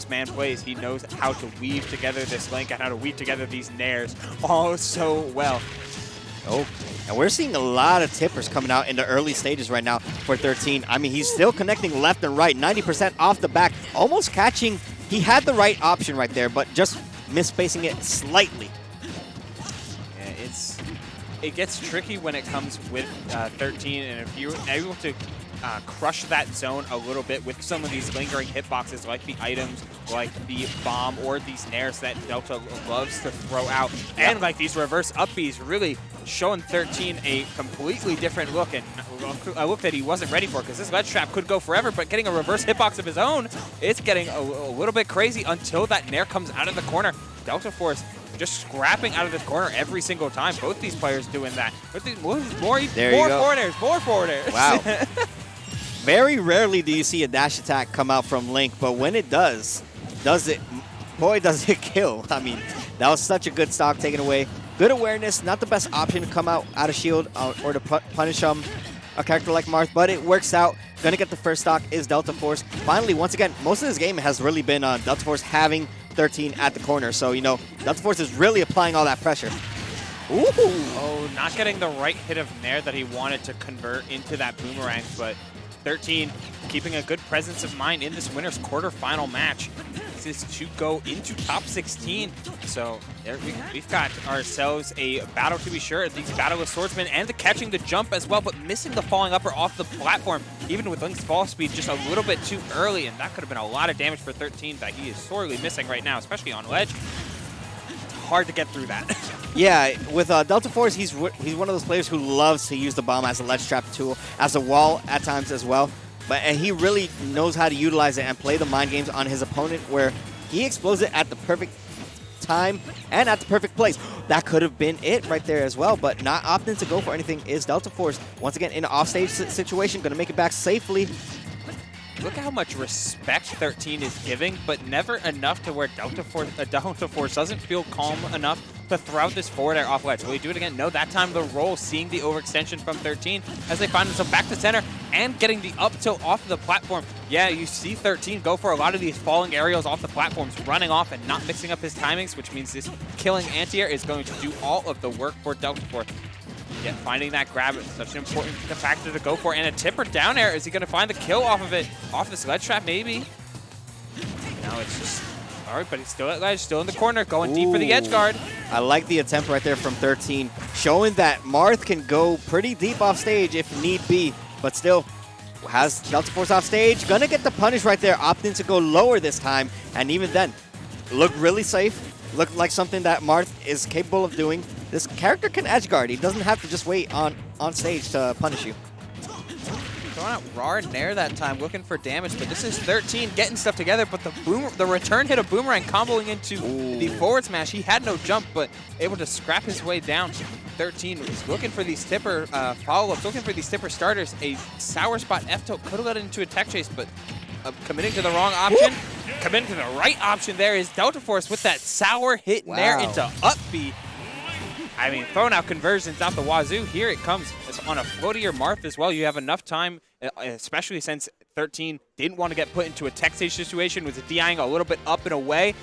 this man plays. He knows how to weave together this link and how to weave together these nairs all so well. Oh, and we're seeing a lot of tippers coming out in the early stages right now for 13. I mean, he's still connecting left and right, 90% off the back, almost catching. He had the right option right there, but just misspacing it slightly. Yeah, it gets tricky when it comes with 13, and if you're able to crush that zone a little bit with some of these lingering hitboxes like the items, like the bomb, or these nairs that Delta loves to throw out, and like these reverse up Bs, really showing 13 a completely different look, and a look that he wasn't ready for, because this ledge trap could go forever, but getting a reverse hitbox of his own, it's getting a little bit crazy until that nair comes out of the corner. Deltaforce just scrapping out of this corner every single time. Both these players doing that. More forwarders, more forwarders. Wow. Very rarely do you see a dash attack come out from Link, but when it does it, boy, does it kill. I mean, that was such a good stock taken away. Good awareness, not the best option to come out of shield or to punish a character like Marth, but it works out. Gonna get the first stock is Deltaforce. Finally, once again, most of this game has really been Deltaforce having 13 at the corner, so, you know, Deltaforce is really applying all that pressure. Ooh. Oh, not getting the right hit of nair that he wanted to convert into that boomerang, but 13 keeping a good presence of mind in this winner's quarterfinal match. This is to go into top 16. So there we've got ourselves a battle to be sure. These battleless swordsmen and the catching the jump as well, but missing the falling upper off the platform, even with Link's fall speed just a little bit too early, and that could have been a lot of damage for 13 that he is sorely missing right now, especially on ledge. Hard to get through that. Yeah, with Deltaforce, he's one of those players who loves to use the bomb as a ledge trap tool, as a wall at times as well. And he really knows how to utilize it and play the mind games on his opponent, where he explodes it at the perfect time and at the perfect place. That could have been it right there as well, but not opting to go for anything is Deltaforce. Once again, in an offstage situation, going to make it back safely. Look at how much respect 13 is giving, but never enough to where Deltaforce doesn't feel calm enough to throw out this forward air off ledge. Will he do it again? No, that time the roll, seeing the overextension from 13 as they find themselves back to center and getting the up tilt off of the platform. Yeah, you see 13 go for a lot of these falling aerials off the platforms, running off and not mixing up his timings, which means this killing anti-air is going to do all of the work for Deltaforce. Yet finding that grab is such an important factor to go for. And a tipper down air. Is he going to find the kill off of it? Off this ledge trap, maybe? No, it's just... All right, but he's still at ledge, still in the corner, going deep for the edge guard. I like the attempt right there from 13, showing that Marth can go pretty deep off stage if need be, but still has Deltaforce off stage. Gonna get the punish right there, opting to go lower this time, and even then, looked really safe. Looked like something that Marth is capable of doing. This character can edge guard. He doesn't have to just wait on stage to punish you. Throwing out raw nair that time, looking for damage, but this is 13 getting stuff together, but the return hit of Boomerang comboing into the forward smash. He had no jump, but able to scrap his way down. 13 is looking for these tipper follow-ups, looking for these tipper starters. A sour spot F-tilt could have led into a tech chase, but committing to the wrong option. Committing to the right option there is Deltaforce with that sour hit nair into up B. I mean, throwing out conversions out the wazoo. Here it comes. It's on a floatier Marth as well. You have enough time, especially since 13 didn't want to get put into a tech stage situation, was DIing a little bit up and away.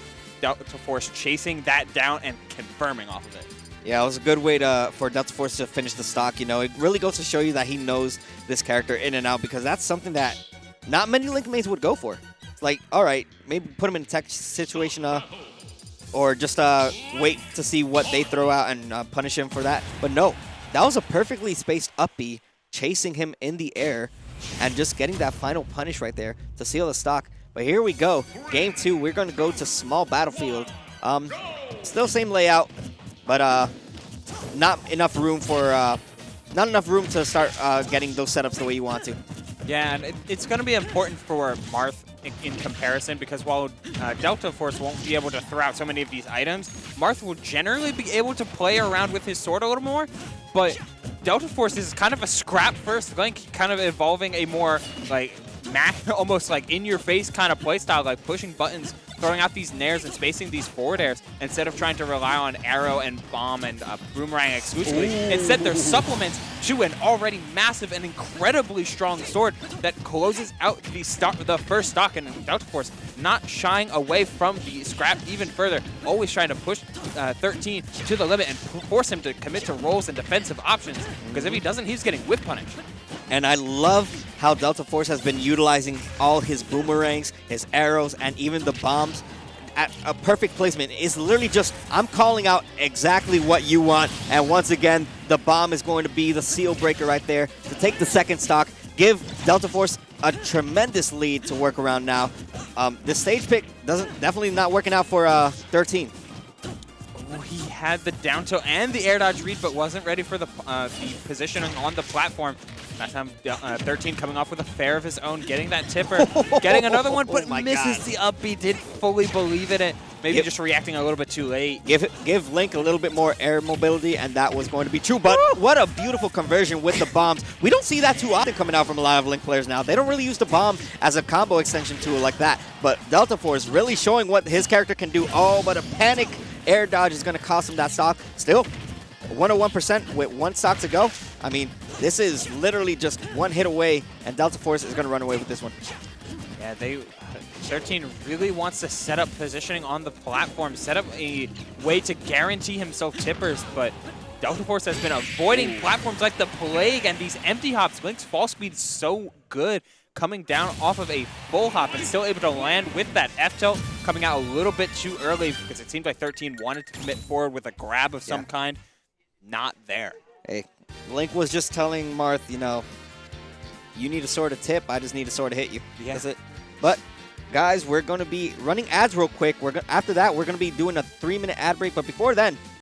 Deltaforce chasing that down and confirming off of it. Yeah, it was a good way for Deltaforce to finish the stock. You know, it really goes to show you that he knows this character in and out, because that's something that not many Link mains would go for. It's like, all right, maybe put him in a tech situation, or just wait to see what they throw out and punish him for that. But no, that was a perfectly spaced up B, chasing him in the air and just getting that final punish right there to seal the stock. But here we go. Game 2, we're going to go to small battlefield. Still same layout, but not enough room to start getting those setups the way you want to. Yeah, and it's going to be important for Marth in comparison, because while Deltaforce won't be able to throw out so many of these items, Marth will generally be able to play around with his sword a little more, but Deltaforce is kind of a scrap-first Link, kind of evolving a more, like, almost like in-your-face kind of playstyle, like pushing buttons, throwing out these nairs and spacing these forward airs instead of trying to rely on arrow and bomb and boomerang exclusively. Ooh. Instead, there's supplements to an already massive and incredibly strong sword that closes out the first stock, and Deltaforce not shying away from the scrap even further, always trying to push 13 to the limit and force him to commit to rolls and defensive options, because if he doesn't, he's getting whip punished. And I love how Deltaforce has been utilizing all his boomerangs, his arrows, and even the bombs at a perfect placement. It's literally just, I'm calling out exactly what you want. And once again, the bomb is going to be the seal breaker right there to take the second stock, give Deltaforce a tremendous lead to work around now. This stage pick definitely not working out for 13. Oh, he had the down tilt and the air dodge read, but wasn't ready for the positioning on the platform. That time, 13 coming off with a fair of his own, getting that tipper, getting another one, but misses the up. He did fully believe in it. Maybe just reacting a little bit too late. Give Link a little bit more air mobility, and that was going to be true. But what a beautiful conversion with the bombs. We don't see that too often coming out from a lot of Link players now. They don't really use the bomb as a combo extension tool like that. But Deltaforce really showing what his character can do. Oh, but a panic air dodge is going to cost him that stock. Still, 101% with one stock to go. I mean, this is literally just one hit away, and Deltaforce is going to run away with this one. Yeah, 13 really wants to set up positioning on the platform, set up a way to guarantee himself tippers, but Deltaforce has been avoiding platforms like the plague and these empty hops. Link's fall speed is so good, coming down off of a full hop and still able to land with that F-tilt, coming out a little bit too early because it seemed like 13 wanted to commit forward with a grab of some kind. Not there. Hey, Link was just telling Marth, you know, you need a sword to tip, I just need a sword to hit you. Yeah. That's it. But, guys, we're going to be running ads real quick. After that, we're going to be doing a 3-minute ad break. But before then,